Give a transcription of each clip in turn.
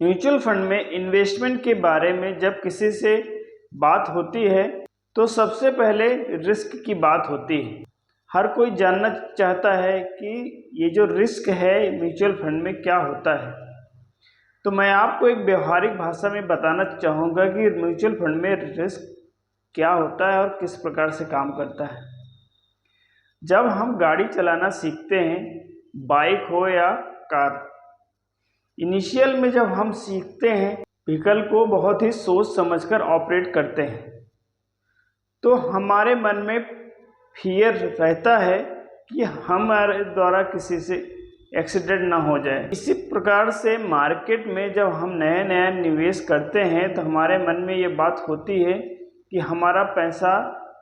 Mutual fund में investment के बारे में जब किसी से बात होती है तो सबसे पहले रिस्क की बात होती है। हर कोई जानना चाहता है कि ये जो रिस्क है म्यूचुअल फंड में क्या होता है। तो मैं आपको एक व्यवहारिक भाषा में बताना चाहूँगा कि म्यूचुअल फंड में रिस्क क्या होता है और किस प्रकार से काम करता है। जब हम गाड़ी चलाना सीखते हैं, बाइक हो या कार, इनिशियल में जब हम सीखते हैं व्हीकल को बहुत ही सोच समझकर ऑपरेट करते हैं, तो हमारे मन में फियर रहता है कि हमारे द्वारा किसी से एक्सीडेंट ना हो जाए। इसी प्रकार से मार्केट में जब हम नया नया निवेश करते हैं तो हमारे मन में ये बात होती है कि हमारा पैसा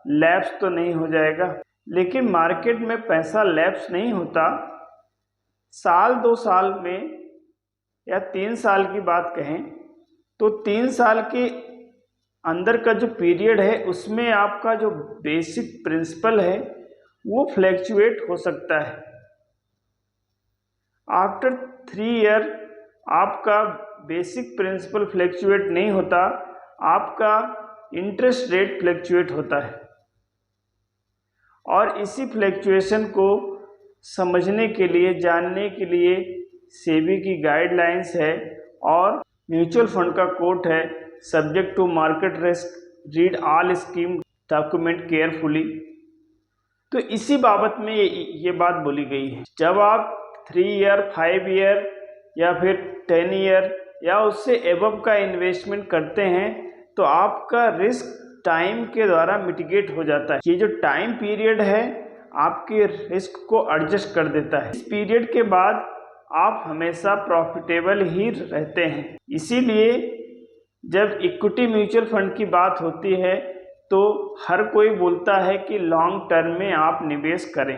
लैप्स तो नहीं हो जाएगा। लेकिन मार्केट में पैसा लैप्स नहीं होता। साल 2 साल में या 3 साल की बात कहें तो 3 साल के अंदर का जो पीरियड है उसमें आपका जो बेसिक प्रिंसिपल है वो फ्लैक्चुएट हो सकता है। आफ्टर 3 ईयर आपका बेसिक प्रिंसिपल फ्लैक्चुएट नहीं होता, आपका इंटरेस्ट रेट फ्लैक्चुएट होता है। और इसी फ्लैक्चुएशन को समझने के लिए, जानने के लिए सेबी की गाइडलाइंस है और म्यूचुअल फंड का कोट है, subject to market risk, read all scheme document carefully. तो इसी बाबत में ये बात बोली गई है। जब आप 3 ईयर, 5 ईयर या फिर 10 ईयर या उससे एबव का इन्वेस्टमेंट करते हैं तो आपका रिस्क टाइम के द्वारा मिटिगेट हो जाता है। ये जो टाइम पीरियड है आपके रिस्क को एडजस्ट कर देता है। इस पीरियड के बाद आप हमेशा प्रॉफिटेबल ही रहते हैं। इसीलिए जब इक्विटी म्यूचुअल फंड की बात होती है तो हर कोई बोलता है कि लॉन्ग टर्म में आप निवेश करें।